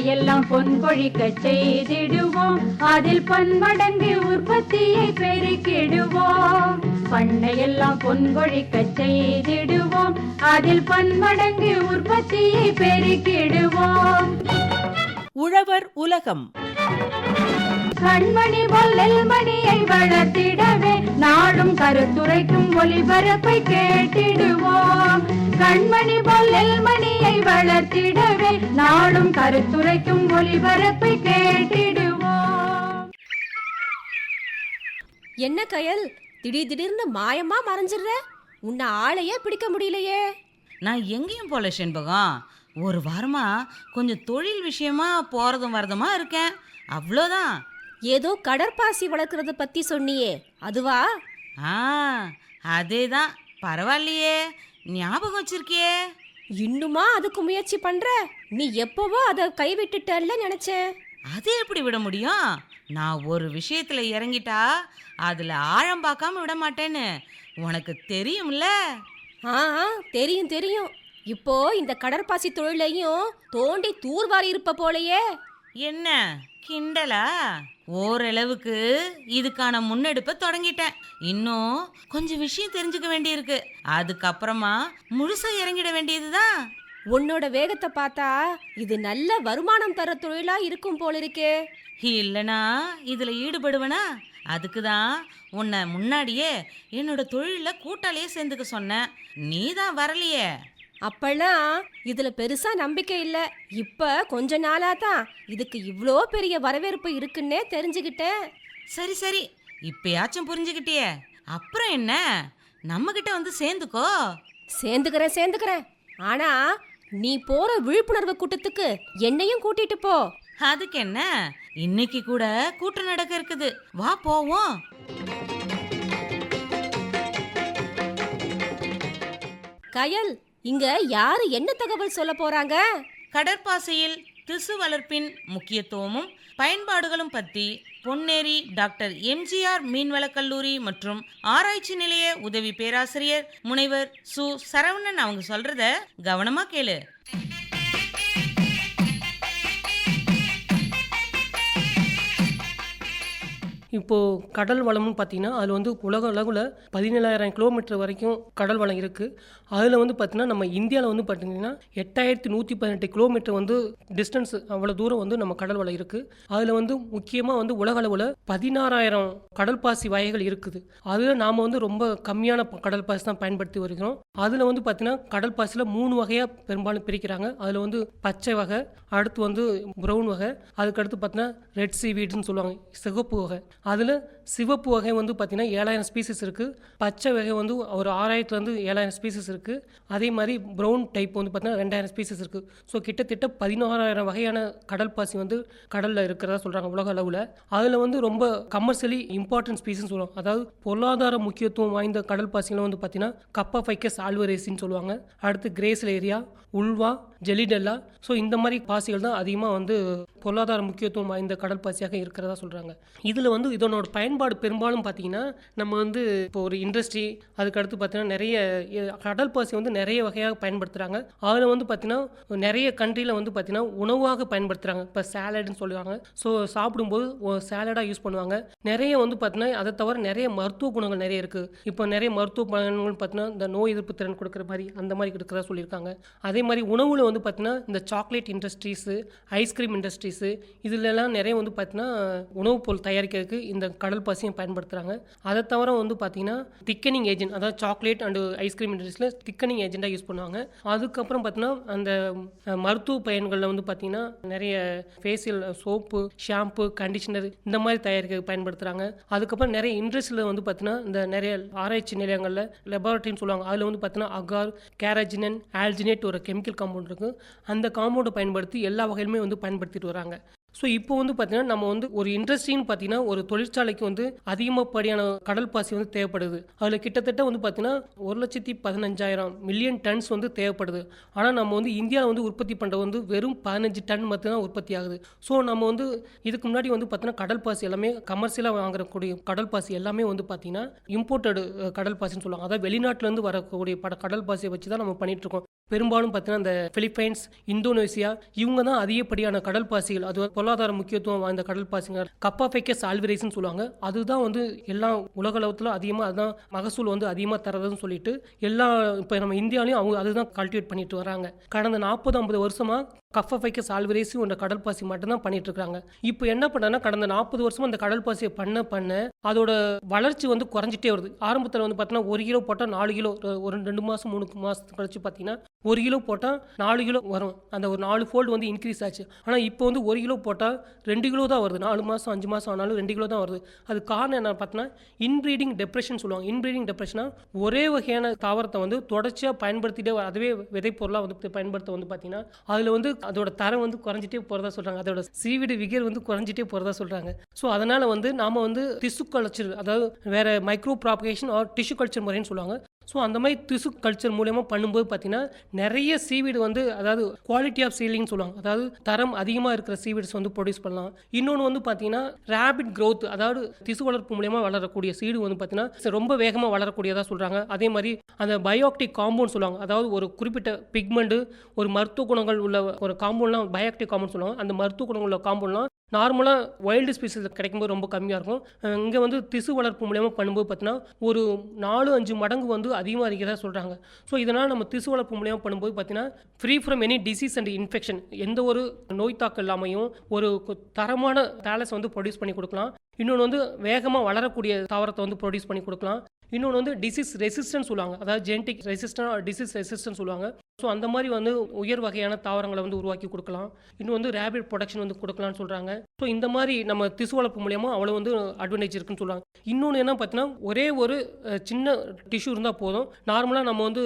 பண்ணையெல்லாம் பொன் கொழிக்க செய்திடுவோம், அதில் பன்மடங்கு உற்பத்தியை பெருக்கிடுவோம். பண்ணையெல்லாம் பொன் கொழிக்க செய்திடுவோம், அதில் பன்மடங்கு உற்பத்தியை பெருக்கிடுவோம். உழவர் உலகம். கண்மணி போல் நெல்மணியை வளர்த்திடவே நாடும் கருத்துரைக்கும் ஒளிபரப்பை கேட்டிடுவோம். கண்மணி போல் நெல்மணியை வளர்த்திடவே நாடும் கருத்துரைக்கும் ஒளிபரப்பை கேட்டிடுவோம். என்ன கயல், திடீர்னு மாயமா மறைஞ்சிடுற? உன்னை ஆளையே பிடிக்க முடியலையே. நான் எங்கேயும் போல செண்பகம். ஒரு வாரமா கொஞ்சம் தொழில் விஷயமா போறதும் வரதுமா இருக்கேன், அவ்வளோதான். ஏதோ கடற்பாசி வளர்க்கறத பத்தி சொன்னியே, அதுவா? அதேதான். பரவாயில்லையே, ஞாபகம் வச்சிருக்கியே. இன்னுமா அதுக்கு முயற்சி பண்ற? நீ எப்பவோ அதை கைவிட்டுட்டல்ல நினைச்சேன். அது எப்படி விட முடியும்? நான் ஒரு விஷயத்துல இறங்கிட்டா அதுல ஆழம் பார்க்காம விட மாட்டேன்னு உனக்கு தெரியும்ல. தெரியும். இப்போ இந்த கடற்பாசி தொழிலையும் தோண்டி தூர்வாரி இருப்ப போலயே. என்ன கிண்டலா? ஓரளவுக்கு இதுக்கான முன்னெடுப்பை தொடங்கிட்டேன். இன்னும் கொஞ்சம் விஷயம் தெரிஞ்சுக்க வேண்டியிருக்கு. அதுக்கப்புறமா முழுசா இறங்கிட வேண்டியதுதான். உன்னோட வேகத்தை பார்த்தா இது நல்ல வருமானம் தர தொழிலா இருக்கும் போல இருக்கே. இல்லனா இதுல ஈடுபடுவனா? அதுக்குதான் உன்னை முன்னாடியே என்னோட தொழில கூட்டாளியே சேர்ந்துக்க சொன்னேன். நீ தான் வரலையே. அப்பெல்லாம் இதுல பெருசா நம்பிக்கை இல்ல. இப்ப கொஞ்ச நாளா தான் இதுக்கு இவ்ளோ பெரிய வரவேற்பு இருக்குன்னே தெரிஞ்சுக்கிட்டேன். சரி, இப்பயாச்சும் புரிஞ்சுக்கிட்டியே. அப்புறம் என்ன, நம்ம கிட்ட வந்து சேர்ந்துக்கோ. சேர்ந்துக்கிறேன். ஆனா நீ போற விழிப்புணர்வு கூட்டத்துக்கு என்னையும் கூட்டிட்டு போ. அதுக்கு என்ன, இன்னைக்கு கூட கூட்டம் நடக்க இருக்குது, வா போவோம். கயல், இங்க யாரு என்ன தகவல் சொல்ல போறாங்க? கடற்பாசையில் திசு வளர்ப்பின் முக்கியத்துவமும் பயன்பாடுகளும் பற்றி பொன்னேரி டாக்டர் எம்ஜிஆர் மீன்வளக் கல்லூரி மற்றும் ஆராய்ச்சி நிலைய உதவி பேராசிரியர் முனைவர் சு சரவணன் அவங்க சொல்றத கவனமா கேளு. இப்போது கடல் வளம்னு பார்த்திங்கன்னா அதில் வந்து உலக அளவில் 17,000 கிலோமீட்டர் வரைக்கும் கடல் வளம் இருக்குது. அதில் வந்து பார்த்திங்கன்னா நம்ம இந்தியாவில் வந்து பார்த்திங்கன்னா 8,118 கிலோமீட்டர் வந்து டிஸ்டன்ஸ், அவ்வளோ தூரம் வந்து நம்ம கடல் வளம் இருக்குது. அதில் வந்து முக்கியமாக வந்து உலக அளவில் 16,000 கடல் பாசி வகைகள் இருக்குது. அதில் நாம் வந்து ரொம்ப கம்மியான கடல் பாசி தான் பயன்படுத்தி வருகிறோம். அதில் வந்து பார்த்திங்கன்னா கடல் பாசியில் 3 வகையாக பெரும்பாலும் பிரிக்கிறாங்க. அதில் வந்து பச்சை வகை, அடுத்து வந்து ப்ரௌன் வகை, அதுக்கடுத்து பார்த்திங்கன்னா ரெட் சீவீடுன்னு சொல்லுவாங்க, சிகப்பு வகை. அதில் சிவப்பு வகை வந்து பார்த்திங்கன்னா 7,000 ஸ்பீசிஸ் இருக்குது. பச்சை வகை வந்து ஒரு 6,000 7,000 ஸ்பீசிஸ் இருக்குது. அதே மாதிரி ப்ரௌன் டைப் வந்து பார்த்திங்கன்னா 2,000 ஸ்பீசிஸ் இருக்குது. ஸோ கிட்டத்தட்ட 16,000 வகையான கடல் பாசி வந்து கடலில் இருக்கிறதா சொல்கிறாங்க உலக அளவில். அதில் வந்து ரொம்ப கமர்ஷியலி இம்பார்ட்டன்ட் ஸ்பீசின்னு சொல்லுவாங்க. அதாவது பொருளாதார முக்கியத்துவம் வாய்ந்த கடல் பாசிகளை வந்து பார்த்திங்கன்னா கப்பாஃபைக்கஸ் ஆல்வரேசின்னு சொல்லுவாங்க. அடுத்து கிரேஸ்லேரியா, உல்வா, ஜெலிடெல்லா. ஸோ இந்த மாதிரி பாசிகள் தான் அதிகமாக வந்து பொருளாதார முக்கியத்துவம் வாய்ந்த கடல் பாசியாக இருக்கிறதா சொல்கிறாங்க. இதில் வந்து இதனோட பயன்பாடு பெரும்பாலும் பார்த்திங்கன்னா நம்ம வந்து இப்போ ஒரு இண்டஸ்ட்ரி, அதுக்கடுத்து பார்த்திங்கன்னா நிறைய கடல் பாசி வந்து நிறைய வகையாக பயன்படுத்துகிறாங்க. அதில் வந்து பார்த்திங்கன்னா நிறைய கண்ட்ரியில் வந்து பார்த்திங்கன்னா உணவாக பயன்படுத்துகிறாங்க. இப்போ சேலட்னு சொல்லுவாங்க. ஸோ சாப்பிடும்போது சேலடாக யூஸ் பண்ணுவாங்க. நிறைய வந்து பார்த்திங்கன்னா அதை தவிர நிறைய மருத்துவ குணங்கள் நிறைய இருக்குது. இப்போ நிறைய மருத்துவ குணங்கள் பார்த்திங்கன்னா இந்த நோய் எதிர்ப்பு திறன் கொடுக்குற மாதிரி அந்த மாதிரி இருக்கிறதா சொல்லியிருக்காங்க. அதே மாதிரி உணவில் வந்து பார்த்திங்கன்னா இந்த சாக்லேட் இண்டஸ்ட்ரீஸு, ஐஸ்கிரீம் இண்டஸ்ட்ரீஸு, இதிலெல்லாம் நிறைய வந்து பார்த்திங்கன்னா உணவுப் பொருள் தயாரிக்கிறதுக்கு இந்த கடல் பாசியும் பயன்படுத்துகிறாங்க. அதை தவிர வந்து பார்த்திங்கன்னா திக்கனிங் ஏஜென்ட், அதாவது சாக்லேட் அண்டு ஐஸ்கிரீம் இண்டஸ்ட்ரியில் திக்கனிங் ஏஜென்ட்டாக யூஸ் பண்ணுவாங்க. அதுக்கப்புறம் பார்த்திங்கன்னா அந்த மருத்துவ பயன்களில் வந்து பார்த்திங்கன்னா நிறைய ஃபேஷியல் சோப்பு, ஷாம்பு, கண்டிஷனர் இந்த மாதிரி தயாரிக்க பயன்படுத்துகிறாங்க. அதுக்கப்புறம் நிறைய இண்டஸ்ட்ரியில் வந்து பார்த்திங்கன்னா இந்த நிறைய ஆராய்ச்சி நிலையங்களில் லெபார்ட்டரின்னு சொல்லுவாங்க. அதில் வந்து பார்த்திங்கன்னா அகார், கேரஜினன், ஆல்ஜினேட் ஒரு கெமிக்கல் காம்பவுண்ட் இருக்குது. அந்த காம்பவுண்டை பயன்படுத்தி எல்லா வகையிலுமே வந்து பயன்படுத்திட்டு வராங்க. ஸோ இப்போ வந்து பார்த்திங்கன்னா நம்ம வந்து ஒரு இண்டஸ்ட்ரின்னு பார்த்திங்கன்னா ஒரு தொழிற்சாலைக்கு வந்து அதிகப்படியான கடல் பாசி வந்து தேவைப்படுது. அதில் கிட்டத்தட்ட வந்து பார்த்திங்கன்னா 1,15,000 மில்லியன் டன்ஸ் வந்து தேவைப்படுது. ஆனால் நம்ம வந்து இந்தியாவில் வந்து உற்பத்தி பண்ணுறது வந்து வெறும் 15 டன் மட்டும்தான் உற்பத்தி ஆகுது. ஸோ நம்ம வந்து இதுக்கு முன்னாடி வந்து பார்த்திங்கன்னா கடல் பாசி எல்லாமே கமர்ஷியலாக வாங்கக்கூடிய கடல் பாசி எல்லாமே வந்து பார்த்திங்கன்னா இம்போர்ட்டடு கடல் பாசின்னு சொல்லுவாங்க. அதாவது வெளிநாட்டிலேருந்து வரக்கூடிய கடல் பாசியை வச்சு தான் நம்ம பண்ணிகிட்ருக்கோம். பெரும்பாலும் பார்த்தீங்கன்னா இந்த பிலிப்பைன்ஸ், இந்தோனேசியா இவங்க தான் அதிகப்படியான கடல் பாசிகள், அது பொருளாதார முக்கியத்துவம் வாய்ந்த கடல் பாசிகள் கப்பாஃபைக்கஸ் ஆல்வரேஸ்னு சொல்லுவாங்க. அதுதான் வந்து எல்லா உலக அளவுல அதிகமாக அதுதான் மகசூல் வந்து அதிகமாக தரதுன்னு சொல்லிட்டு எல்லா இப்போ நம்ம இந்தியாலையும் அவங்க அதுதான் கல்டிவேட் பண்ணிட்டு வராங்க. கடந்த 40-50 வருஷமாக கப்பாஃபைக்கஸ் ஆல்வரேஸ் என்ற கடல் பாசி மட்டும்தான் பண்ணிட்டு இருக்காங்க. இப்போ என்ன பண்ணா கடந்த 40 வருஷமா அந்த கடல் பாசியை பண்ண அதோட வளர்ச்சி வந்து குறைஞ்சிட்டே வருது. ஆரம்பத்தில் வந்து பார்த்தீங்கன்னா 1 கிலோ போட்டால் 4 கிலோ, ஒரு 2 மாதம் 3 மாதம் கழிச்சு பார்த்தீங்கன்னா 1 கிலோ போட்டால் 4 கிலோ வரும். அந்த ஒரு 4 ஃபோல்டு வந்து இன்க்ரீஸ் ஆச்சு. ஆனால் இப்போ வந்து 1 கிலோ போட்டால் 2 கிலோ தான் வருது. 4 மாதம் 5 மாதம் ஆனாலும் 2 கிலோ தான் வருது. அது காரணம் என்ன பார்த்தீங்கன்னா இன்ப்ரீடிங் டெப்ரெஷன் சொல்லுவாங்க. இன்ப்ரீடிங் டெப்ரெஷனா ஒரே வகையான தாவரத்தை வந்து தொடர்ச்சியாக பயன்படுத்திட்டே அதுவே விதைப்பொருளாக வந்து பயன்படுத்த வந்து பார்த்தீங்கன்னா அதில் வந்து அதோட தரம் வந்து குறைஞ்சிட்டே போகிறதா சொல்கிறாங்க. அதோட சீவிடு விகர் வந்து குறைஞ்சிட்டே போகிறதா சொல்கிறாங்க. ஸோ அதனால் வந்து நாம் வந்து திசு கல்ச்சர், அதாவது வேறு micro propagation R tissue culture முறைன்னு சொல்லுவாங்க. ஸோ அந்த மாதிரி திசு கல்ச்சர் மூலயமா பண்ணும்போது பார்த்தீங்கன்னா நிறைய சீவீடு வந்து, அதாவது குவாலிட்டி ஆஃப் சீலிங்னு சொல்லுவாங்க, அதாவது தரம் அதிகமாக இருக்கிற சீவீட்ஸ் வந்து ப்ரொடியூஸ் பண்ணலாம். இன்னொன்று வந்து பார்த்தீங்கன்னா ரேபிட் க்ரோத், அதாவது திசு வளர்ப்பு மூலயமா வளரக்கூடிய சீடு வந்து பார்த்தீங்கன்னா ரொம்ப வேகமாக வளரக்கூடியதாக சொல்கிறாங்க. அதே மாதிரி அந்த பயோஆக்டிவ் காம்பவுண்ட் சொல்லுவாங்க, அதாவது ஒரு குறிப்பிட்ட பிக்மெண்ட்டு ஒரு மருத்துவ குணங்கள் உள்ள ஒரு காம்பவுண்ட்லாம் பயோஆக்டிவ் காம்பவுண்ட் சொல்லுவாங்க. அந்த மருத்துவ குணங்கள் உள்ள காம்பவுண்ட்லாம் நார்மலாக வைல்டு ஸ்பீசிஸ் கிடைக்கும்போது ரொம்ப கம்மியாக இருக்கும். இங்கே வந்து திசு வளர்ப்பு மூலயமா பண்ணும்போது பார்த்தீங்கன்னா ஒரு 4-5 மடங்கு வந்து அதிகமாக இருக்கிறதா சொல்கிறாங்க. ஸோ இதனால் நம்ம திசு வளர்ப்பு மூலயமா பண்ணும்போது பார்த்தீங்கன்னா free from any disease and infection, எந்த ஒரு நோய் தாக்கம் இல்லாமையும் ஒரு தரமான டேலஸ் வந்து ப்ரொடியூஸ் பண்ணி கொடுக்கலாம். இன்னொன்று வந்து வேகமாக வளரக்கூடிய தாவரத்தை வந்து ப்ரொடியூஸ் பண்ணி கொடுக்கலாம். இன்னொன்று வந்து டிசீஸ் ரெசிஸ்டன்ஸ் சொல்லுவாங்க, அதாவது ஜெனட்டிக் ரெசிஸ்டன்ட் டிசீஸ் ரெசிஸ்டன்ஸ் சொல்லுவாங்க. ஸோ அந்த மாதிரி வந்து உயர் வகையான தாவரங்களை வந்து உருவாக்கி கொடுக்கலாம். இன்னும் வந்து ரேபிட் ப்ரொடக்ஷன் வந்து கொடுக்கலாம்னு சொல்கிறாங்க. ஸோ இந்த மாதிரி நம்ம திசு வளர்ப்பு மூலியமாக அவ்வளோ வந்து அட்வான்டேஜ் இருக்குன்னு சொல்லுவாங்க. இன்னொன்று என்ன பார்த்தீங்கன்னா ஒரே ஒரு சின்ன டிஷ்யூ இருந்தால் போதும். நார்மலாக நம்ம வந்து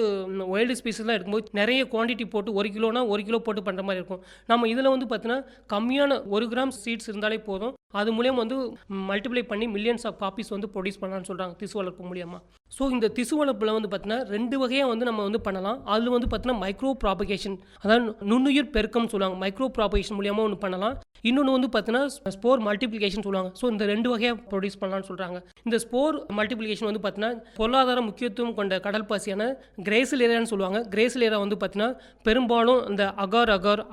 வைல்டு ஸ்பீசிஸ்லாம் இருக்கும்போது நிறைய குவான்டிட்டி போட்டு 1 கிலோனா 1 கிலோ போட்டு பண்ணுற மாதிரி இருக்கும். நம்ம இதில் வந்து பார்த்தீங்கன்னா கம்மியான 1 கிராம் சீட்ஸ் இருந்தாலே போதும். அது மூலியம் வந்து மல்டிப்ளை பண்ணி மில்லியன்ஸ் ஆஃப் காப்பீஸ் வந்து ப்ரொடியூஸ் பண்ணலாம்னு சொல்கிறாங்க திசு வளர்ப்பு மூலியமாக. ஸோ இந்த திசு வளர்ப்பில் வந்து பார்த்தீங்கன்னா 2 வகையாக வந்து நம்ம வந்து பண்ணலாம். அதில் வந்து பார்த்தீங்கன்னா மைக்ரோ ப்ராபகேஷன், அதாவது நுண்ணுயிர் பெருக்கம் சொல்லுவாங்க, மைக்ரோ ப்ராபகேஷன் மூலியமாக ஒன்று பண்ணலாம். இன்னொன்று வந்து பார்த்தீங்கன்னா ஸ்போர் மல்டிப்ளிகேஷன் சொல்லுவாங்க. ஸோ இந்த 2 வகையாக ப்ரொடியூஸ் பண்ணலாம்னு சொல்கிறாங்க. இந்த ஸ்போர் மல்டிப்ளிகேஷன் வந்து பார்த்தீங்கன்னா பொருளாதார முக்கியத்துவம் கொண்ட கடல் பாசியான கிரேசிலேரியான்னு சொல்லுவாங்க. கிரேசிலேரியா வந்து பார்த்தீங்கன்னா பெரும்பாலும் இந்த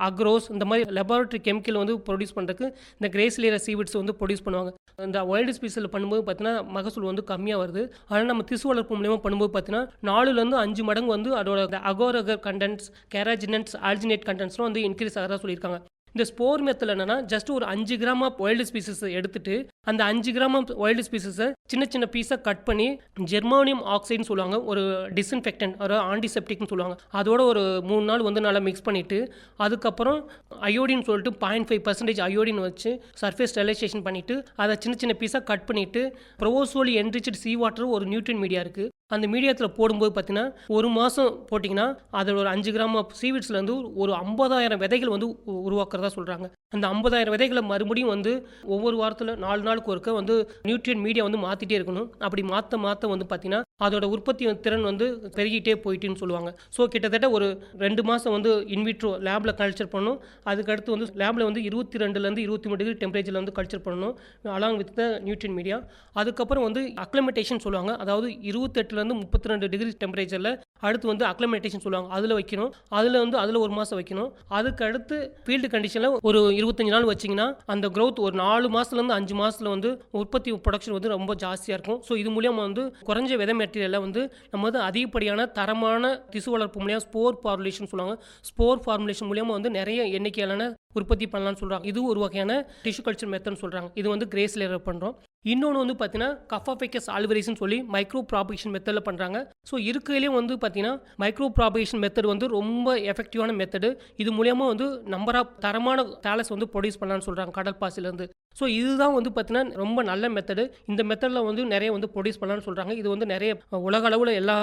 அக்ரோஸ் இந்த மாதிரி லெபார்டரி கெமிக்கல் வந்து ப்ரொடியூஸ் பண்ணுறதுக்கு இந்த கிரேசிலேரியா சீவிட்ஸ் வந்து ப்ரொடியூஸ் பண்ணுவாங்க. இந்த வைல்டு ஸ்பீசிஸில் பண்ணும்போது பார்த்தீங்கன்னா மகசூல் வந்து கம்மியாக வருது. ஆனால் நம்ம திசு வளர்ப்பு மூலமாக பண்ணும்போது பார்த்தீங்கன்னா 4-5 மடங்கு வந்து அதோட அகர் கண்டென்ட்ஸ், கேராஜினன்ஸ், ஆல்ஜினேட் கண்டென்ட்ஸ்லாம் வந்து இன்க்ரீஸ் ஆகிறதா சொல்லியிருக்காங்க. இந்த ஸ்போர் மெத்தில் என்னன்னா ஜஸ்ட் ஒரு 5 கிராம் ஆஃப் வைல்டு ஸ்பீசிஸ் எடுத்துட்டு அந்த 5 கிராம் ஆஃப் வைல்டு ஸ்பீசிஸை சின்ன சின்ன பீஸாக கட் பண்ணி ஜெர்மானியம் ஆக்சைடுன்னு சொல்லுவாங்க, ஒரு டிஸ்இன்ஃபெக்டன்ட், ஒரு ஆன்டிசெப்டிக்னு சொல்லுவாங்க, அதோட ஒரு 3 நாள் வந்து நல்லா மிக்ஸ் பண்ணிவிட்டு அதுக்கப்புறம் அயோடின் சொல்லிட்டு 0.5% அயோடின் வச்சு சர்ஃபேஸ் ஸ்டெரிலைசேஷன் பண்ணிவிட்டு அதை சின்ன சின்ன பீஸாக கட் பண்ணிவிட்டு ப்ரோசோலி என்ரிச்டு சீ வாட்டர் ஒரு நியூட்ரியன் மீடியா இருக்குது, அந்த மீடியத்தில் போடும்போது பார்த்தீங்கன்னா 1 மாதம் போட்டிங்கன்னா அதில் ஒரு 5 கிராம் ஆஃப் சீவிட்ஸ்லேருந்து ஒரு 50,000 விதைகள் வந்து உருவாக்குறதா சொல்கிறாங்க. அந்த 50,000 விதைகளை மறுபடியும் வந்து ஒவ்வொரு வாரத்தில் 4 நாளுக்கு ஒருக்க வந்து நியூட்ரியன் மீடியா வந்து மாற்றிட்டே இருக்கணும். அப்படி மாற்ற வந்து பார்த்தீங்கன்னா அதோட உற்பத்தி திறன் வந்து பெருகிட்டே போயிட்டுன்னு சொல்லுவாங்க. ஸோ கிட்டத்தட்ட ஒரு 2 மாதம் வந்து இன்விட்ரோ லேபில் கல்ச்சர் பண்ணணும். அதுக்கடுத்து வந்து லேபில் வந்து 22-23 டிகிரி டெம்பரேச்சரில் வந்து கல்ச்சர் பண்ணணும் அலாங் வித் த நியூட்ரியன் மீடியா. அதுக்கப்புறம் வந்து அக்ளமெண்டேஷன் சொல்லுவாங்க, அதாவது 28-32 டிகிரி டெம்பரேச்சரில் அடுத்து வந்து அக்ளமெண்டேஷன் சொல்லுவாங்க, அதில் வைக்கணும். அதில் 1 மாதம் வைக்கணும். அதுக்கு அடுத்து ஃபீல்டு கண்டிஷனில் ஒரு 25 நாள் வச்சிங்கன்னா அந்த க்ரோத் ஒரு 4 மாதத்துலேருந்து 5 மாதத்தில் வந்து உற்பத்தி ப்ரொடக்ஷன் வந்து ரொம்ப ஜாஸ்தியாக இருக்கும். ஸோ இது மூலியமாக வந்து குறைஞ்ச விதை மெட்டீரியலில் வந்து நம்ம வந்து அதிகப்படியான தரமான திசு வளர்ப்பு மூலியம் ஸ்போர் ஃபார்முலேஷன் சொல்லுவாங்க. ஸ்போர் ஃபார்முலேஷன் மூலியமாக வந்து நிறைய எண்ணிக்கையிலான உற்பத்தி பண்ணலாம்னு சொல்கிறாங்க. இது ஒரு வகையான டிஷ்யூ கல்ச்சர் மெத்தட்னு சொல்கிறாங்க. இது வந்து கிரேஸ்லேயர் பண்ணுறோம். இன்னொன்று வந்து பார்த்தீங்கன்னா கப்பாஃபைக்கஸ் ஆல்வரேஸ்னு சொல்லி மைக்ரோ ப்ராபகேஷன் மெத்தடில் பண்ணுறாங்க. ஸோ இருக்கிறதுலேயும் வந்து பார்த்தீங்கன்னா மைக்ரோ ப்ராபகேஷன் மெத்தட் வந்து ரொம்ப எஃபெக்டிவான மெத்தடு. இது மூலியமாக வந்து நம்பர் ஆஃப் தரமான டேலஸ் வந்து ப்ரொடியூஸ் பண்ணலான்னு சொல்கிறாங்க கடல் பாசிலேருந்து. ஸோ இதுதான் வந்து பார்த்தீங்கன்னா ரொம்ப நல்ல மெத்தடு. இந்த மெத்தடில் வந்து நிறைய வந்து ப்ரொடியூஸ் பண்ணலான்னு சொல்கிறாங்க. இது வந்து நிறைய உலக அளவில் எல்லா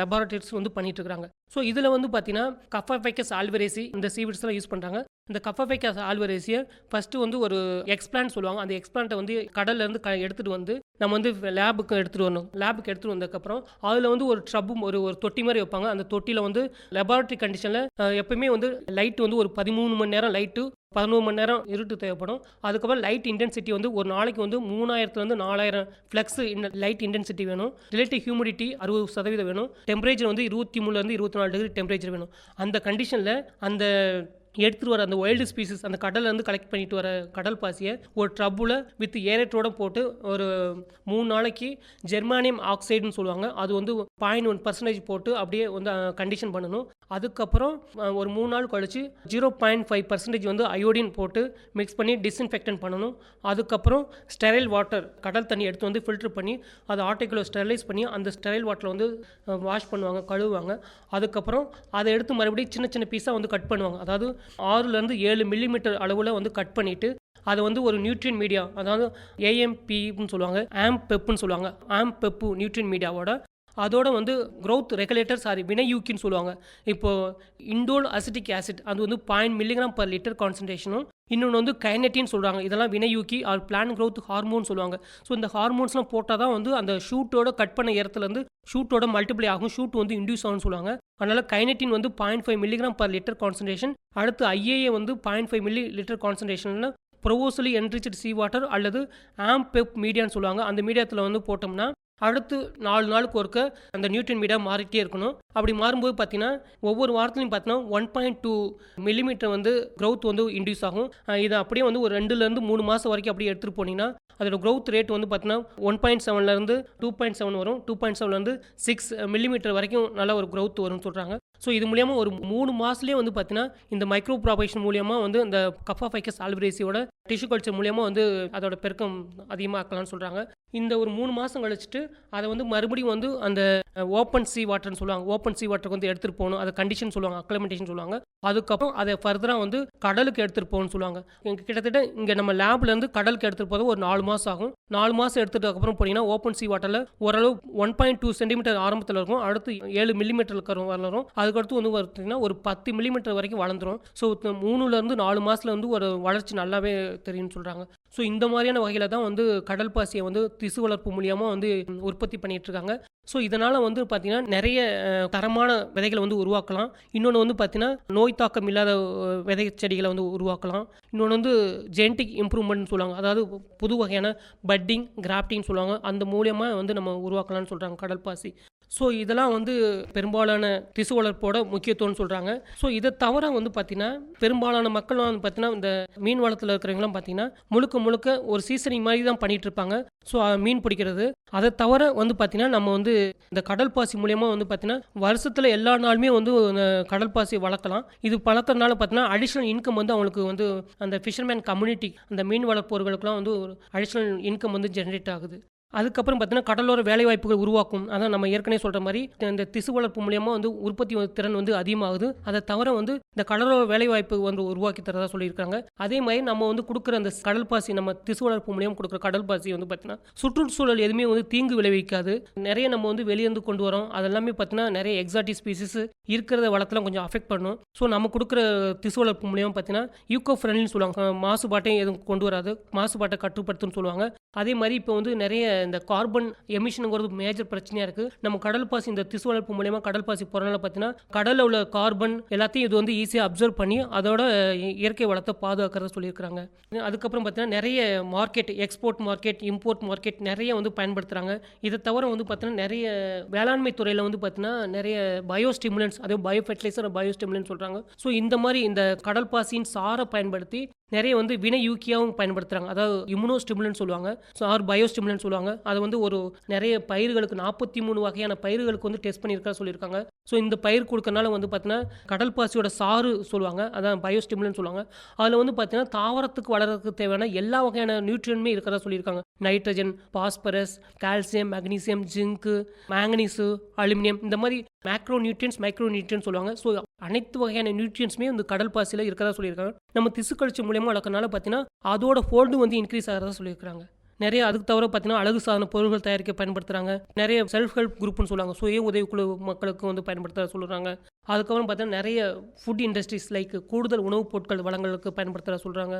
லெபார்டரிஸ் வந்து பண்ணிட்டு இருக்காங்க. ஸோ இதில் வந்து பார்த்தீங்கன்னா கப்பாஃபைக்கஸ் ஆல்வரேசி இந்த சீவிட்ஸ்லாம் யூஸ் பண்ணுறாங்க. இந்த கஃபோஃபைக்கஸ் ஆல்வரேசியை ஃபஸ்ட்டு வந்து ஒரு எக்ஸ்பிளான்ட் சொல்லுவாங்க. அந்த எக்ஸ்பிளான்ட்டை வந்து கடல்லேருந்து எடுத்துகிட்டு வந்து நம்ம வந்து லேபுக்கு எடுத்துகிட்டு வரணும். லேபுக்கு எடுத்துகிட்டு வந்ததுக்கப்புறம் அதில் வந்து ஒரு ட்ரப்பும் ஒரு தொட்டி மாதிரி வைப்பாங்க. அந்த தொட்டியில் வந்து லெபார்ட்ரி கண்டிஷனில் எப்பயுமே வந்து லைட்டு வந்து ஒரு 13 மணி நேரம் லைட்டு, 11 மணி நேரம் இருட்டு தேவைப்படும். அதுக்கப்புறம் லைட் இன்டென்சிட்டி வந்து ஒரு நாளைக்கு வந்து 3000 4000 ஃப்ளக்ஸ் லைட் இன்டென்சிட்டி வேணும். ரிலேட்டிவ் ஹியூமிடிட்டி 60% வேணும். டெம்பரேச்சர் வந்து 23 24 டிகிரி டெம்பரேச்சர் வேணும். அந்த கண்டிஷனில் அந்த எடுத்துகிட்டு வர அந்த வைல்டு ஸ்பீசிஸ் அந்த கடல்லேருந்து கலெக்ட் பண்ணிட்டு வர கடல் பாசியை ஒரு ட்ரப்பில் வித் ஏரேட்டோட போட்டு ஒரு 3 நாளைக்கு ஜெர்மானியம் ஆக்சைடுன்னு சொல்லுவாங்க, அது வந்து 0.1% போட்டு அப்படியே வந்து கண்டிஷன் பண்ணணும். அதுக்கப்புறம் ஒரு 3 நாள் கழித்து 0.5% வந்து அயோடின் போட்டு மிக்ஸ் பண்ணி டிஸ்இன்ஃபெக்டன் பண்ணணும். அதுக்கப்புறம் ஸ்டெரைல் வாட்டர் கடல் தண்ணி எடுத்து வந்து ஃபில்டர் பண்ணி அதை ஆர்டிக்கில் ஸ்டெரைலைஸ் பண்ணி அந்த ஸ்டெரைல் வாட்டரை வந்து வாஷ் பண்ணுவாங்க, கழுவுவாங்க. அதுக்கப்புறம் அதை எடுத்து மறுபடியும் சின்ன சின்ன பீஸாக வந்து கட் பண்ணுவாங்க. அதாவது 6 to 7 மில்லிமீட்டர் அளவில் வந்து கட் பண்ணிவிட்டு அதை வந்து ஒரு நியூட்ரியன் மீடியா, அதாவது AMPன்னு சொல்லுவாங்க, ஆம்பெப்புன்னு சொல்லுவாங்க, ஆம்பெப்பு நியூட்ரியன் மீடியாவோட அதோட வந்து growth ரெகுலேட்டர் வினையூக்கின்னு சொல்லுவாங்க. இப்போது இண்டோல் அசிட்டிக் ஆசிட் அது வந்து 0.0 mg/L கான்சன்ட்ரேஷனும், இன்னொன்று வந்து கைனட்டின்னு சொல்கிறாங்க. இதெல்லாம் வினையூக்கி ஆர் பிளான் growth ஹார்மோன் சொல்லுவாங்க. ஸோ இந்த ஹார்மோன்ஸ்லாம் போட்டால் தான் வந்து அந்த ஷூட்டோட கட் பண்ண இடத்துலேருந்து ஷூட்டோட மல்டிப்ளை ஆகும், ஷூட் வந்து இன்டியூஸ் ஆகும்னு சொல்லுவாங்க. அதனால் கைனட்டின் வந்து 0.5 mg/L கான்சன்ட்ரேஷன். அடுத்து IAA வந்து 0.5 ml கான்சன்ட்ரேஷனில் ப்ரொவோசலி என்ரிச்டு சீ வாட்டர் அல்லது ஆம்பெப் மீடியான்னு சொல்லுவாங்க. அந்த மீடியத்தில் வந்து போட்டோம்னா அடுத்து 4 நாளுக்கு ஒருக்க அந்த நியூட்ரியன் மீடியா மாறிட்டே இருக்கணும். அப்படி மாறும்போது பார்த்தீங்கன்னா ஒவ்வொரு வாரத்துலையும் பார்த்தீங்கன்னா 1.2 மில்லிமீட்டர் வந்து growth வந்து இன்டியூஸ் ஆகும். இதை அப்படியே வந்து ஒரு 2 to 3 மாதம் வரைக்கும் அப்படியே எடுத்துகிட்டு போனீங்கன்னா அதோட growth ரேட் வந்து பார்த்தீங்கன்னா 1.7 2.7 வரும். 2.7 6 மில்லிமீட்டர் வரைக்கும் நல்ல ஒரு growth வரும்னு சொல்கிறாங்க. ஸோ இது மூலியமா ஒரு 3 மாதத்துலேயே வந்து பார்த்தீங்கன்னா இந்த மைக்ரோ ப்ராபகேஷன் மூலியமா வந்து இந்த கஃபோஃபைக்கஸ் ஆல்வரேசியோட டிஷ்யூ கல்ச்சர் மூலியமா வந்து அதோட பெருக்கம் அதிகமாக்கலாம்னு சொல்கிறாங்க. இந்த ஒரு 3 மாதம் கழிச்சிட்டு அதை வந்து மறுபடியும் வந்து அந்த ஓப்பன் சீ வாட்டர்னு சொல்லுவாங்க, ஓப்பன் சீ வாட்டருக்கு வந்து எடுத்துகிட்டு போகணும். அதை கண்டிஷன் சொல்லுவாங்க, அக்ளமெண்டேஷன் சொல்லுவாங்க. அதுக்கப்புறம் அதை ஃபர்தராக வந்து கடலுக்கு எடுத்துகிட்டு போகணும்னு சொல்லுவாங்க. கிட்டத்தட்ட இங்கே நம்ம லேப்லேருந்து கடலுக்கு எடுத்துகிட்டு போகிறது ஒரு 4 மாதம் ஆகும். 4 மாதம் எடுத்துகிட்டு போனீங்கன்னா ஓப்பன் சீ வாட்டரில் ஓரளவு 1.2 சென்டிமீட்டர் ஆரம்பத்தில் இருக்கும், அடுத்து 7 மில்லிமீட்டருக்கு வளரும். அதுக்கடுத்து வந்து பார்த்தீங்கன்னா ஒரு 10 மில்லிமீட்டர் வரைக்கும் வளர்ந்துடும். ஸோ 3 to 4 மாதத்தில் வந்து ஒரு வளர்ச்சி நல்லாவே தெரியும்னு சொல்கிறாங்க. ஸோ இந்த மாதிரியான வகையில் தான் வந்து கடல் பாசியை வந்து திசு வளர்ப்பு மூலியமாக வந்து உற்பத்தி பண்ணிட்டு இருக்காங்க. ஸோ இதனால் வந்து பார்த்திங்கன்னா நிறைய தரமான விதைகளை வந்து உருவாக்கலாம். இன்னொன்று வந்து பார்த்திங்கன்னா நோய் தாக்கம் இல்லாத விதை செடிகளை வந்து உருவாக்கலாம். இன்னொன்று வந்து ஜெனட்டிக் இம்ப்ரூவ்மெண்ட்னு சொல்லுவாங்க, அதாவது புது வகையான பட்டிங் கிராஃப்டிங் சொல்லுவாங்க, அந்த மூலியமாக வந்து நம்ம உருவாக்கலாம்னு சொல்கிறாங்க கடல் பாசி. ஸோ இதெல்லாம் வந்து பெரும்பாலான திசு வளர்ப்போட முக்கியத்துவம்னு சொல்கிறாங்க. ஸோ இதை தவிர வந்து பார்த்திங்கன்னா பெரும்பாலான மக்கள்லாம் வந்து பார்த்திங்கன்னா இந்த மீன் வளத்தில் இருக்கிறவங்களாம் பார்த்திங்கன்னா முழுக்க ஒரு சீசனிங் மாதிரி தான் பண்ணிகிட்டு இருப்பாங்க. ஸோ மீன் பிடிக்கிறது அதை தவிர வந்து பார்த்திங்கன்னா நம்ம வந்து இந்த கடல் பாசி மூலியமாக வந்து பார்த்திங்கன்னா வருஷத்தில் எல்லா நாளுமே வந்து அந்த கடல் பாசி வளர்க்கலாம். இது வளர்க்கறதுனால பார்த்திங்கன்னா அடிஷ்னல் இன்கம் வந்து அவங்களுக்கு வந்து அந்த ஃபிஷர்மேன் கம்யூனிட்டி அந்த மீன் வளர்ப்பவர்களுக்குலாம் வந்து ஒரு அடிஷ்னல் இன்கம் வந்து ஜென்ரேட் ஆகுது. அதுக்கப்புறம் பார்த்தீங்கன்னா கடலோர வேலைவாய்ப்புகள் உருவாக்கும். அதான் நம்ம ஏற்கனவே சொல்கிற மாதிரி இந்த திசு வளர்ப்பு மூலியமாக வந்து உற்பத்தி திறன் வந்து அதிகமாகுது. அதை தவிர வந்து இந்த கடலோர வேலைவாய்ப்பு வந்து உருவாக்கி தரதா சொல்லியிருக்காங்க. அதே மாதிரி நம்ம வந்து கொடுக்குற அந்த கடல் பாசி, நம்ம திசு வளர்ப்பு மூலியமாக கொடுக்குற கடல் பாசி வந்து பார்த்தீங்கன்னா சுற்றுச்சூழல் எதுவுமே வந்து தீங்கு விளைவிக்காது. நிறைய நம்ம வந்து வெளியேந்து கொண்டு வரோம், அதெல்லாமே பார்த்தீங்கன்னா நிறைய எக்ஸாட்டிக் ஸ்பீசிஸ் இருக்கிறத வளர்த்தலாம் கொஞ்சம் அஃபெக்ட் பண்ணும். ஸோ நம்ம கொடுக்குற திசு வளர்ப்பு மூலியமாக பார்த்தீங்கன்னா ஈக்கோ ஃப்ரெண்ட்லின்னு சொல்லுவாங்க, மாசுபாட்டையும் எதுவும் கொண்டு வராது, மாசுபாட்டை கட்டுப்படுத்துன்னு சொல்லுவாங்க. அதே மாதிரி இப்போ வந்து நிறைய இந்த கார்பன் எமிஷனுங்கிறது மேஜர் பிரச்சனையாக இருக்குது. நம்ம கடல் பாசி இந்த திசு வளர்ப்பு மூலியமாக கடல் பாசி போகிறனால பார்த்தீங்கன்னா கடலில் உள்ள கார்பன் எல்லாத்தையும் இது வந்து ஈஸியாக அப்சர்வ் பண்ணி அதோட இயற்கை வளத்தை பாதுகாக்கிறத சொல்லியிருக்கிறாங்க. அதுக்கப்புறம் பார்த்தீங்கன்னா நிறைய market, export market, import market நிறைய வந்து பயன்படுத்துகிறாங்க. இதை தவிர வந்து பார்த்தீங்கன்னா நிறைய வேளாண்மை துறையில் வந்து பார்த்தீங்கன்னா நிறைய பயோஸ்டிமுலன்ஸ், அதே பயோ ஃபெர்டிலைசர், பயோஸ்டிமுலன்ஸ் சொல்கிறாங்க. ஸோ இந்த மாதிரி இந்த கடல் பாசியின் சாரை பயன்படுத்தி நிறைய வந்து வினையூக்கியாகவும் பயன்படுத்துகிறாங்க, அதாவது இம்யூனோஸ்டிமுலன்ட் சொல்லுவாங்க, ஸோ ஆர் பயோஸ்டிமுலன்ட் சொல்லுவாங்க. அது வந்து ஒரு நிறைய பயிர்களுக்கு 43 வகையான பயிர்களுக்கு வந்து டெஸ்ட் பண்ணியிருக்கா சொல்லியிருக்காங்க. ஸோ இந்த பயிர் கொடுக்கறனால வந்து பார்த்தீங்கன்னா கடல் பாசியோட சாறு சொல்லுவாங்க, அதான் பயோஸ்டிமுலன்ட் சொல்லுவாங்க. அதில் வந்து பார்த்தீங்கன்னா தாவரத்துக்கு வளர்கிறதுக்கு தேவையான எல்லா வகையான நியூட்ரியன்மே இருக்கிறதா சொல்லியிருக்காங்க. நைட்ரஜன், பாஸ்பரஸ், கால்சியம், மெக்னீசியம், ஜிங்கு, மேங்கனீஸு, அலுமினியம், இந்த மாதிரி மேக்ரோ நியூட்ரியன்ஸ், மைக்ரோ நியூட்ரியன்ஸ் சொல்லுவாங்க. ஸோ அனைத்து வகையான நியூட்ரியன்ஸுமே வந்து கடல் பாசியில் இருக்கிறதா சொல்லியிருக்காங்க. நம்ம திசு கழிச்சு மூலியமாக வளர்க்கறனால பார்த்தீங்கன்னா அதோட ஃபோல்டு வந்து இன்க்ரீஸ் ஆகிறதா சொல்லியிருக்காங்க. நிறைய அதுக்கு தவிர பார்த்தீங்கன்னா அழகு சாதன பொருட்கள் தயாரிக்க பயன்படுத்துகிறாங்க. நிறைய செல்ஃப் ஹெல்ப் குரூப்னு சொல்லுவாங்க, சுய உதவிக்குழு மக்களுக்கு வந்து பயன்படுத்த சொல்கிறாங்க. அதுக்கப்புறம் பார்த்தீங்கன்னா நிறைய ஃபுட் இண்டஸ்ட்ரீஸ் லைக் கூடுதல் உணவுப் பொருட்கள் வழங்கலுக்கு பயன்படுத்த சொல்கிறாங்க.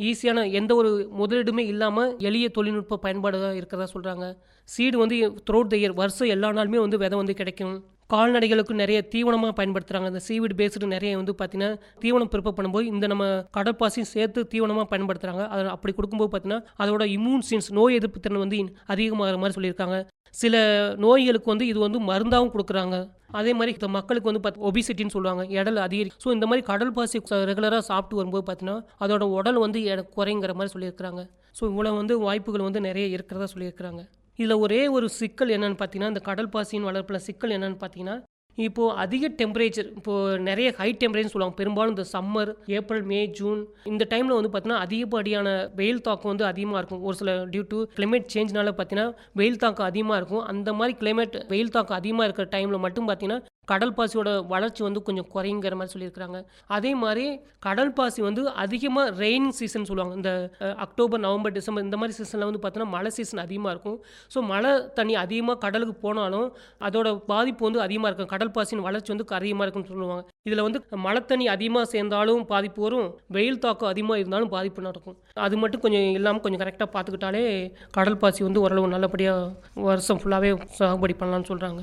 ஈஸியான எந்த ஒரு முதலீடுமே இல்லாமல் எளிய தொழில்நுட்ப பயன்பாடு இருக்கிறதா சொல்கிறாங்க. சீடு வந்து த்ரூஅவுட் த இயர் வருஷம் எல்லா நாளுமே வந்து விதை வந்து கிடைக்கும். கால்நடைகளுக்கு நிறைய தீவனமாக பயன்படுத்துகிறாங்க. இந்த சீவிட் பேஸ்டு நிறைய வந்து பார்த்தீங்கன்னா தீவனம் ப்ரிப்பேர் பண்ணும்போது இந்த நம்ம கடற்பாசியும் சேர்த்து தீவனமாக பயன்படுத்துகிறாங்க. அதை அப்படி கொடுக்கும்போது பார்த்தீங்கன்னா அதோட இம்யூன் சின்ஸ் நோய் எதிர்ப்பு திறன் வந்து அதிகமாகிற மாதிரி சொல்லியிருக்காங்க. சில நோய்களுக்கு வந்து இது வந்து மருந்தாகவும் கொடுக்குறாங்க. அதே மாதிரி இந்த மக்களுக்கு வந்து ஒபிசிட்டின்னு சொல்லுவாங்க, எடல் அதிகரிக்கும். ஸோ இந்த மாதிரி கடல் பாசி ரெகுலராக சாப்பிட்டு வரும்போது பார்த்தீங்கன்னா அதோட உடல் வந்து குறைங்கிற மாதிரி சொல்லியிருக்கிறாங்க. ஸோ இவ்வளோ வந்து வாய்ப்புகள் வந்து நிறைய இருக்கிறதா சொல்லியிருக்கிறாங்க. இதில் ஒரே ஒரு சிக்கல் என்னென்னு பார்த்தீங்கன்னா, இந்த கடல் பாசியின் வளர்ப்பில் சிக்கல் என்னென்னு பார்த்தீங்கன்னா, இப்போது அதிக டெம்பரேச்சர், இப்போது நிறைய ஹை டெம்பரேச்சர் சொல்லுவாங்க. பெரும்பாலும் இந்த சம்மர், ஏப்ரல், மே, ஜூன் இந்த டைமில் வந்து பார்த்தீங்கன்னா அதிகப்படியான வெயில் தாக்கம் வந்து அதிகமாக இருக்கும். ஒரு சில டியூ டு கிளைமேட் சேஞ்ச்னால பார்த்தீங்கன்னா வெயில் தாக்கம் அதிகமாக இருக்கும். அந்த மாதிரி கிளைமேட் வெயில் தாக்கம் அதிகமாக இருக்கிற டைமில் மட்டும் பார்த்தீங்கன்னா கடல் பாசியோட வளர்ச்சி வந்து கொஞ்சம் குறைங்கிற மாதிரி சொல்லியிருக்கிறாங்க. அதே மாதிரி கடல் பாசி வந்து அதிகமாக ரெயின் சீசன் சொல்லுவாங்க. இந்த அக்டோபர், நவம்பர், டிசம்பர் இந்த மாதிரி சீசனில் வந்து பார்த்தீங்கன்னா மழை சீசன் அதிகமாக இருக்கும். ஸோ மழை தண்ணி அதிகமாக கடலுக்கு போனாலும் அதோட பாதிப்பு வந்து அதிகமாக இருக்கும். கடல் பாசியின் வளர்ச்சி வந்து அதிகமாக இருக்குன்னு சொல்லுவாங்க. இதில் வந்து மழை தண்ணி அதிகமாக சேர்ந்தாலும் பாதிப்பு வரும், வெயில் தாக்கம் அதிகமாக இருந்தாலும் பாதிப்பு நடக்கும். அது மட்டும் கொஞ்சம் இல்லாமல் கொஞ்சம் கரெக்டாக பார்த்துக்கிட்டாலே கடல் பாசி வந்து ஓரளவு நல்லபடியாக வருஷம் ஃபுல்லாகவே சாகுபடி பண்ணலான்னு சொல்கிறாங்க.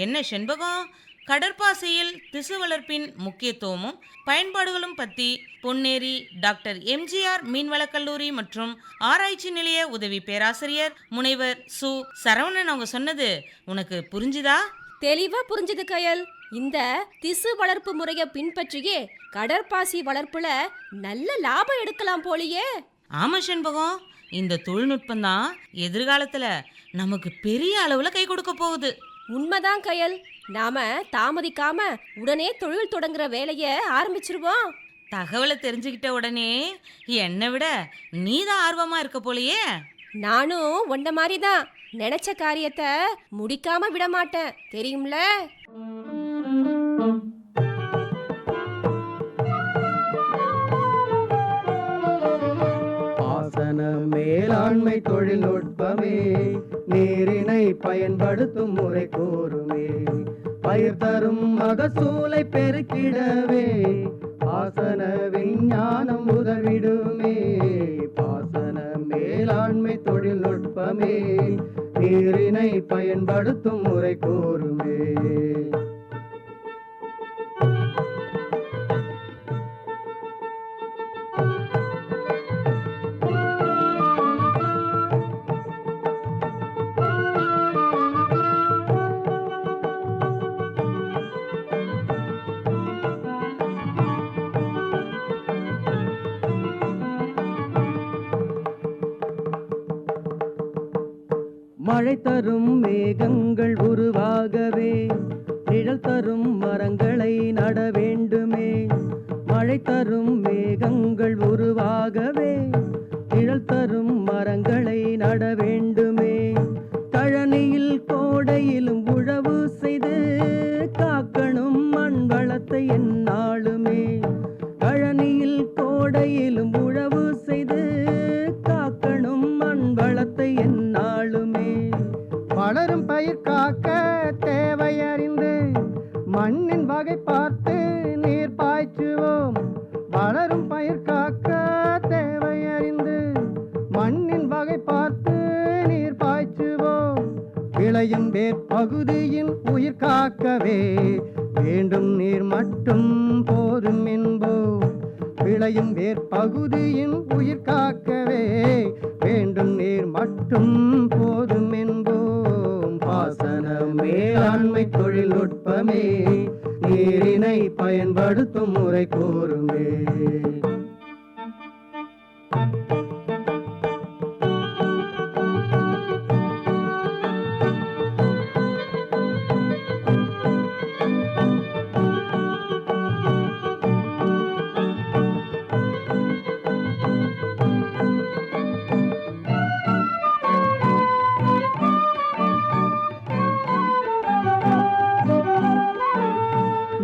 என்ன செண்பகம், கடற்பாசியில் திசு வளர்ப்பின் முக்கியத்துவமும் பயன்பாடுகளும் பற்றி பொன்னேரி டாக்டர் எம்ஜிஆர் மீன்வளக் கல்லூரி மற்றும் ஆராய்ச்சி நிலைய உதவி பேராசிரியர் முனைவர் சு சரவணன் அவங்க சொன்னது உனக்கு புரிஞ்சுதா? தெளிவா புரிஞ்சுது கயல். இந்த திசு வளர்ப்பு முறையை பின்பற்றியே கடற்பாசி வளர்ப்புல நல்ல லாபம் எடுக்கலாம் போலியே. ஆமா செண்பகம், இந்த தொழில்நுட்பம் தான் எதிர்காலத்துல நமக்கு பெரிய அளவுல கை கொடுக்க போகுது. உண்மைதான் கயல். நாம தாமதிக்காம உடனே தொழில் தொடங்குற வேலையை ஆரம்பிச்சிருவோம். தகவலை தெரிஞ்சுக்கிட்ட உடனே என்னை விட நீதான் ஆர்வமா இருக்க போலயே. நானும் உன்ன மாதிரி தான் நினைச்ச காரியத்தை முடிக்காம விட மாட்டேன், தெரியும்ல. மேலாண்மை தொழில்நுட்பமே நீரினை பயன்படுத்தும் முறை கூறுமே. பயிர் தரும் மகசூலை பெருக்கிடவே பாசன விஞ்ஞானம் உதவிடுமே. பாசன மேலாண்மை தொழில்நுட்பமே நீரினை பயன்படுத்தும் முறை கூறுமே. மழை தரும் மேகங்கள் உருவாகவே நிழல் தரும் மரங்களை நட வேண்டுமே. மழை தரும் மேகங்கள் உருவாகவே நிழல் தரும் மரங்களை நட வேண்டுமே. கழனியில் கோடையிலும் உழவு செய்து காக்கணும் மண் வளத்தை எந்நாளுமே. கழனியில் கோடையிலும் உழவு செய்து காக்கணும் மண் வளத்தை எந்நாளுமே. வளரும் பயிர் காக்க தேவை அறிந்து மண்ணின் வகை பார்த்து நீர் பாய்ச்சுவோம். வளரும் பயிர் காக்க தேவை அறிந்து மண்ணின் வகை பார்த்து நீர் பாய்ச்சுவோம். விளையும் வேர் பகுதியின் உயிர் காக்கவே வேண்டும் நீர் மட்டும் போதும் என்போம். விளையும் வேர் பகுதியின் உயிர் காக்கவே வேண்டும் நீர் மட்டும் போதும் என்போம். பாசன மேலாண்மை தொழில்நுட்பமே நீரினை பயன்படுத்தும் முறை கூறுமே.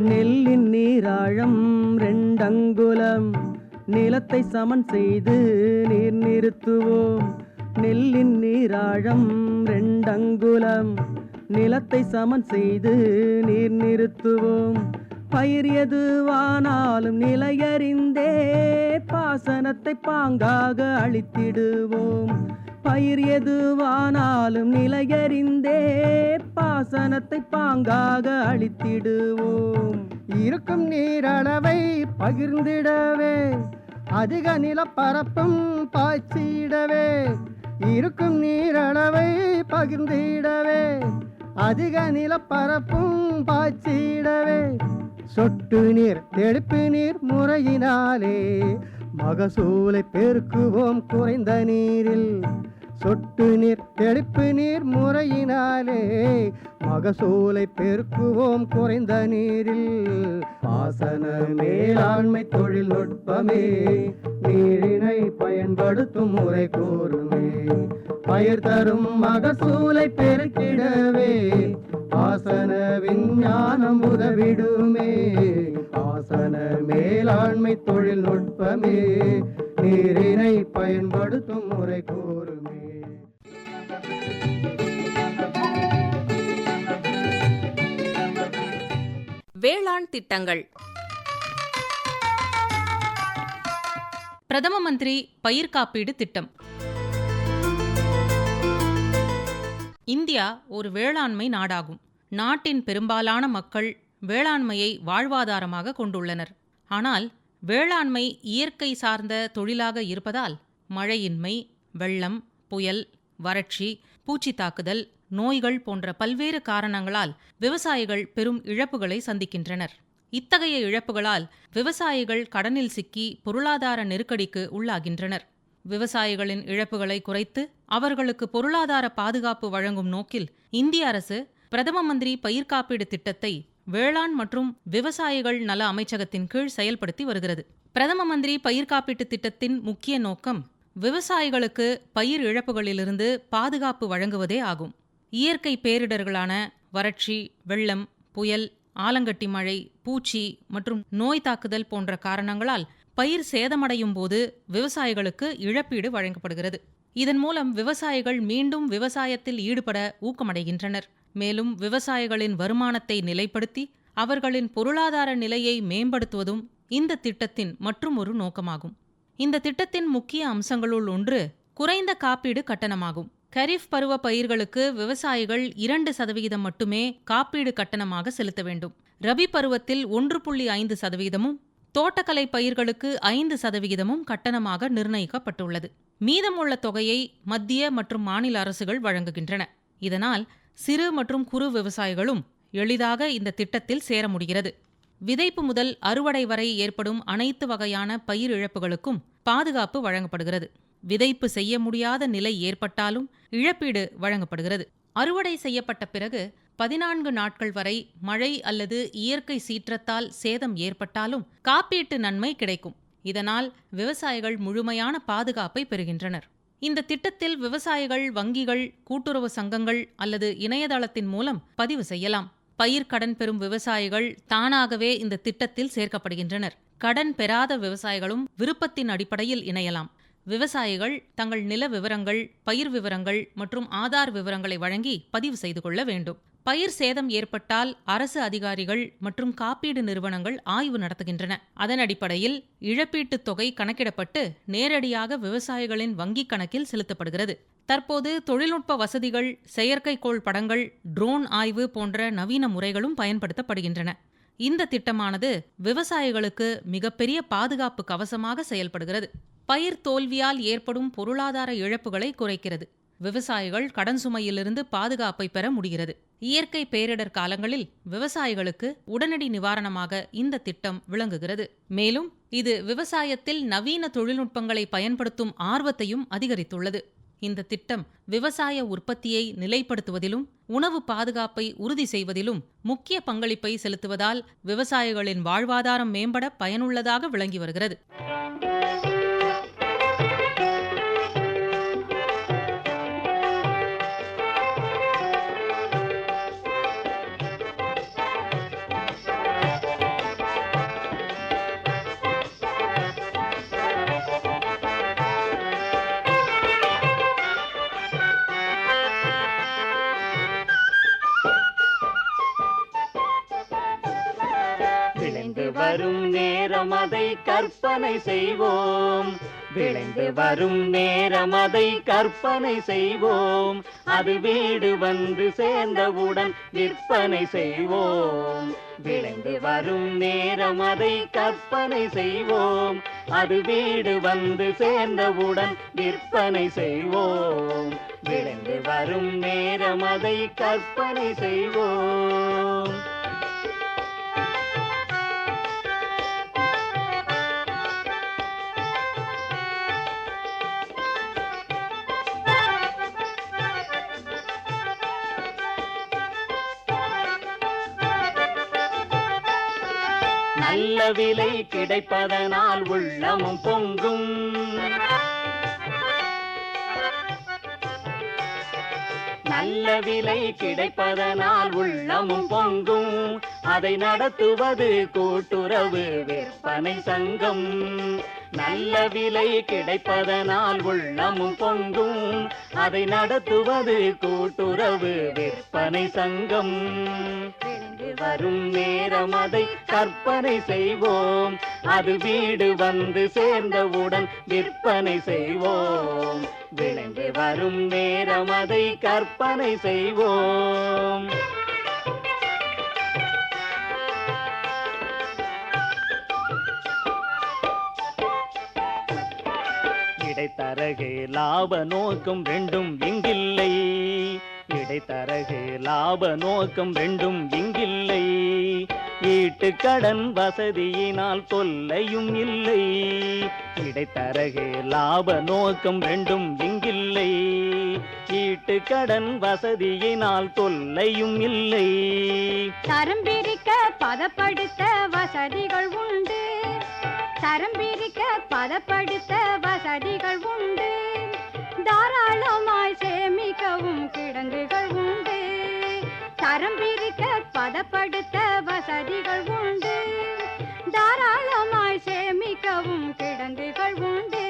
நெல்லின் நீராழம் 2 அங்குலம் நிலத்தை சமன் செய்து நீர் நிறுத்துவோம். நெல்லின் நீராழம் 2 அங்குலம், நிலத்தை சமன் செய்து நீர் நிறுத்துவோம். பயிர் எதுவானாலும் நிலையறிந்தே பாசனத்தை பாங்காக அளித்திடுவோம். பயிர் எதுவானாலும் நிலையறிந்தே பாசனத்தை பாங்காக அளித்திடுவோம். இருக்கும் நீரளவை பகிர்ந்திடவே அதிக நிலப்பரப்பும் பாய்ச்சிடவே. இருக்கும் நீரளவை பகிர்ந்திடவே அதிக நிலப்பரப்பும் பாய்ச்சிடவே. சொட்டு நீர் தெளிப்பு நீர் முறையினாலே மகசூலை பெருக்குவோம் குறைந்த நீரில். சொட்டு நீர் தெளிப்பு நீர் முறையினாலே மகசூலை பெருக்குவோம் குறைந்த நீரில். பாசன மேலாண்மை தொழில்நுட்பமே நீரினை பயன்படுத்தும் முறை கூறுமே. பயிர் தரும் மகசூலை பெருக்கிடவே பாசன விஞ்ஞானம் உதவிடுமே. பாசன மேலாண்மை தொழில்நுட்பமே நீரினை பயன்படுத்தும் முறை கூறுமே. வேளாண் திட்டங்கள். பிரதம மந்திரி பயிர் காப்பீடு திட்டம். இந்தியா ஒரு வேளாண்மை நாடாகும். நாட்டின் பெரும்பாலான மக்கள் வேளாண்மையை வாழ்வாதாரமாக கொண்டுள்ளனர். ஆனால் வேளாண்மை இயற்கை சார்ந்த தொழிலாக இருப்பதால் மழையின்மை, வெள்ளம், புயல், வறட்சி, பூச்சி தாக்குதல், நோய்கள் போன்ற பல்வேறு காரணங்களால் விவசாயிகள் பெரும் இழப்புகளை சந்திக்கின்றனர். இத்தகைய இழப்புகளால் விவசாயிகள் கடனில் சிக்கி பொருளாதார நெருக்கடிக்கு உள்ளாகின்றனர். விவசாயிகளின் இழப்புகளை குறைத்து அவர்களுக்கு பொருளாதார பாதுகாப்பு வழங்கும் நோக்கில் இந்திய அரசு பிரதம மந்திரி பயிர் காப்பீடு திட்டத்தை வேளாண் மற்றும் விவசாயிகள் நல அமைச்சகத்தின் கீழ் செயல்படுத்தி வருகிறது. பிரதம மந்திரி பயிர் காப்பீட்டு திட்டத்தின் முக்கிய நோக்கம் விவசாயிகளுக்கு பயிர் இழப்புகளிலிருந்து பாதுகாப்பு வழங்குவதே ஆகும். இயற்கை பேரிடர்களான வறட்சி, வெள்ளம், புயல், ஆலங்கட்டி மழை, பூச்சி மற்றும் நோய் தாக்குதல் போன்ற காரணங்களால் பயிர் சேதமடையும் போது விவசாயிகளுக்கு இழப்பீடு வழங்கப்படுகிறது. இதன் மூலம் விவசாயிகள் மீண்டும் விவசாயத்தில் ஈடுபட ஊக்கமடைகின்றனர். மேலும் விவசாயிகளின் வருமானத்தை நிலைப்படுத்தி அவர்களின் பொருளாதார நிலையை மேம்படுத்துவதும் இந்த திட்டத்தின் மற்றும் ஒரு நோக்கமாகும். இந்த திட்டத்தின் முக்கிய அம்சங்களுள் ஒன்று குறைந்த காப்பீடு கட்டணமாகும். கரீஃப் பருவ பயிர்களுக்கு விவசாயிகள் 2% மட்டுமே காப்பீடு கட்டணமாக செலுத்த வேண்டும். ரபி பருவத்தில் 1.5%, தோட்டக்கலை பயிர்களுக்கு 5% கட்டணமாக நிர்ணயிக்கப்பட்டுள்ளது. மீதமுள்ள தொகையை மத்திய மற்றும் மாநில அரசுகள் வழங்குகின்றன. இதனால் சிறு மற்றும் குறு விவசாயிகளும் எளிதாக இந்த திட்டத்தில் சேர முடிகிறது. விதைப்பு முதல் அறுவடை வரை ஏற்படும் அனைத்து வகையான பயிர் இழப்புகளுக்கும் பாதுகாப்பு வழங்கப்படுகிறது. விதைப்பு செய்ய முடியாத நிலை ஏற்பட்டாலும் இழப்பீடு வழங்கப்படுகிறது. அறுவடை செய்யப்பட்ட பிறகு 14 நாட்கள் வரை மழை அல்லது இயற்கை சீற்றத்தால் சேதம் ஏற்பட்டாலும் காப்பீட்டு நன்மை கிடைக்கும். இதனால் விவசாயிகள் முழுமையான பாதுகாப்பை பெறுகின்றனர். இந்த திட்டத்தில் விவசாயிகள் வங்கிகள், கூட்டுறவு சங்கங்கள் அல்லது இணையதளத்தின் மூலம் பதிவு செய்யலாம். பயிர் கடன் பெறும் விவசாயிகள் தானாகவே இந்த திட்டத்தில் சேர்க்கப்படுகின்றனர். கடன் பெறாத விவசாயிகளும் விருப்பத்தின் அடிப்படையில் இணையலாம். விவசாயிகள் தங்கள் நில விவரங்கள், பயிர் விவரங்கள் மற்றும் ஆதார் விவரங்களை வழங்கி பதிவு செய்து கொள்ள வேண்டும். பயிர் சேதம் ஏற்பட்டால் அரசு அதிகாரிகள் மற்றும் காப்பீடு நிறுவனங்கள் ஆய்வு நடத்துகின்றன. அதன் அடிப்படையில் இழப்பீட்டுத் தொகை கணக்கிடப்பட்டு நேரடியாக விவசாயிகளின் வங்கிக் கணக்கில் செலுத்தப்படுகிறது. தற்போது தொழில்நுட்ப வசதிகள், செயற்கைக்கோள் படங்கள், ட்ரோன் ஆய்வு போன்ற நவீன முறைகளும் பயன்படுத்தப்படுகின்றன. இந்த திட்டமானது விவசாயிகளுக்கு மிகப்பெரிய பாதுகாப்பு கவசமாக செயல்படுகிறது. பயிர் தோல்வியால் ஏற்படும் பொருளாதார இழப்புகளை குறைக்கிறது. விவசாயிகள் கடன் சுமையிலிருந்து பாதுகாப்பை பெற முடிகிறது. இயற்கை பேரிடர் காலங்களில் விவசாயிகளுக்கு உடனடி நிவாரணமாக இந்த திட்டம் விளங்குகிறது. மேலும் இது விவசாயத்தில் நவீன தொழில்நுட்பங்களை பயன்படுத்தும் ஆர்வத்தையும் அதிகரித்துள்ளது. இந்த திட்டம் விவசாய உற்பத்தியை நிலைப்படுத்துவதிலும் உணவு பாதுகாப்பை உறுதி செய்வதிலும் முக்கிய பங்களிப்பை செலுத்துவதால் விவசாயிகளின் வாழ்வாதாரம் மேம்பட பயனுள்ளதாக விளங்கி வருகிறது. வரும் நேரம் அதை கற்பனை செய்வோம். விளைந்து வரும் நேரம் அதை கற்பனை செய்வோம். அது வீடு வந்து சேர்ந்தவுடன் விற்பனை செய்வோம். விளைந்து வரும் நேரம் அதை கற்பனை செய்வோம். அது வீடு வந்து சேர்ந்தவுடன் விற்பனை செய்வோம். விளைந்து வரும் நேரம் அதை கற்பனை செய்வோம். நல்ல விலை கிடைப்பதனால் உள்ளமும் பொங்கும். நல்ல விலை கிடைப்பதனால் உள்ளமும் பொங்கும். அதை நடத்துவது கூட்டுறவு விற்பனை சங்கம். நல்ல விலை கிடைப்பதனால் உள்ளமும் பொங்கும். அதை நடத்துவது கூட்டுறவு விற்பனை சங்கம். வரும் நேரம் அதை கற்பனை செய்வோம். அது வீடு வந்து சேர்ந்தவுடன் விற்பனை செய்வோம். விளைந்து வரும் நேரம் அதை கற்பனை செய்வோம். இடைத்தரகு லாப நோக்கம் ரெண்டும் இங்கில்லை. இடைத்தரகு லாப நோக்கம் ரெண்டும் இங்கில்லை. வீட்டு கடன் வசதியினால் தொல்லையும் இல்லை. இடைத்தரகு லாப நோக்கம் ரெண்டும் இங்கில்லை. வீட்டு கடன் வசதியினால் தொல்லையும் இல்லை. தரம் பிரிக்க பதப்படுத்த வசதிகள் உண்டு. தரம் பிரிக்க பதப்படுத்த வசதிகள் உண்டு. தாராளமாய் சேமிக்கவும் கிடங்குகள் உண்டு. தரம் பிரிக்க பதப்படுத்த வசதிகள் உண்டு. தாராளமாய் சேமிக்கவும் கிடங்குகள் உண்டு.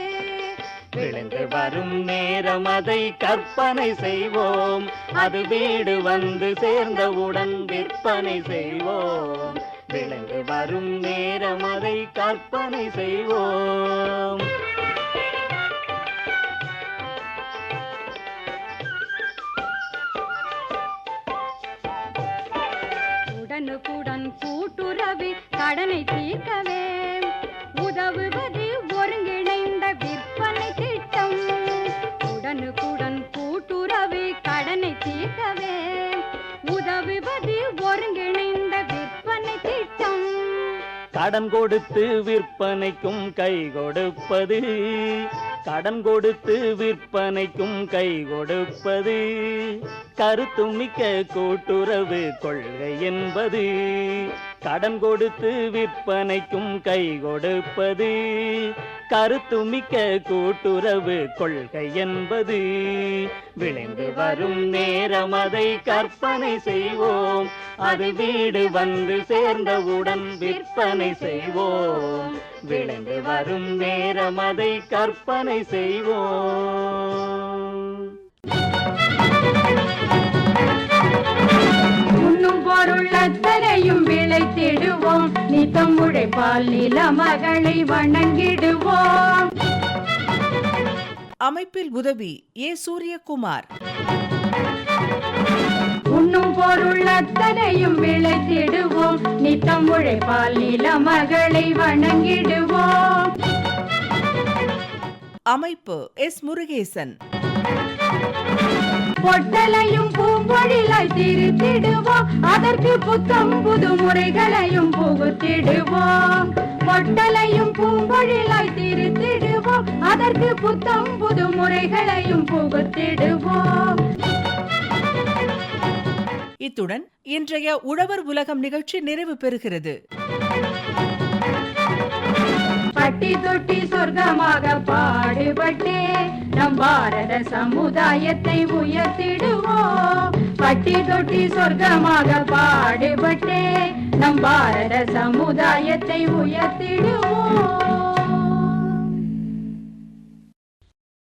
விளைந்து வரும் நேரம் அதை கற்பனை செய்வோம். அது வீடு வந்து சேர்ந்தவுடன் விற்பனை செய்வோம். விளைந்து வரும் நேரம் அதை கற்பனை செய்வோம். உடனுக்குடன் கூட்டுறவு கடனை தீர்க்கவே உதவுவது ஒருங்கிணைந்த விற்பனை திட்டம். உடனுக்குடன் கூட்டுறவு கடனை தீர்க்கவே உதவுவது ஒருங்கிணைந்த விற்பனை திட்டம். கடன் கொடுத்து விற்பனைக்கும் கை கொடுப்பது. கடன் கொடுத்து விற்பனைக்கும் கை கொடுப்பது கருத்துமிக்க கூட்டுறவு கொள்கை என்பது. கடன் கொடுத்து விற்பனைக்கும் கை கொடுப்பது கருத்துமிக்க கூட்டுறவு கொள்கை என்பது. விளைந்து வரும் நேரம் அதை கற்பனை செய்வோம். அது வீடு வந்து சேர்ந்தவுடன் விற்பனை செய்வோம். விளைந்து வரும் நேரம் அதை கற்பனை செய்வோம். உண்ணும் பொருள் அத்தனையும் விளைத்திடுவோம். நித்தம் உழைப்பால் நில மகளை வணங்கிடுவோம். அமைப்பில் உதவி ஏ. சூரியகுமார். உண்ணும் பொருள் அத்தனையும் விளைத்திடுவோம். நித்தம் உழைப்பால் நில மகளை வணங்கிடுவோம். அமைப்பு எஸ். முருகேசன். பொட்டலையும் பூம்பொழிலாய் திருத்திடுவோம். அதற்கு புத்தம் புது முறைகளையும் புகுத்திடுவோம். பொட்டலையும் பூம்பொழிலாய் திருத்திடுவோம். அதற்கு புத்தம் புது முறைகளையும் புகுத்திடுவோம். இத்துடன் இன்றைய உழவர் உலகம் நிகழ்ச்சி நிறைவு பெறுகிறது. பட்டி தொட்டி சொர்க்கமாக பாடுபட்டே நம் பாரத சமுதாயத்தை உயர்த்திடுவோம். பட்டி தொட்டி சொர்க்கமாக பாடுபட்டே நம் பாரத சமுதாயத்தை உயர்த்திடுவோம்.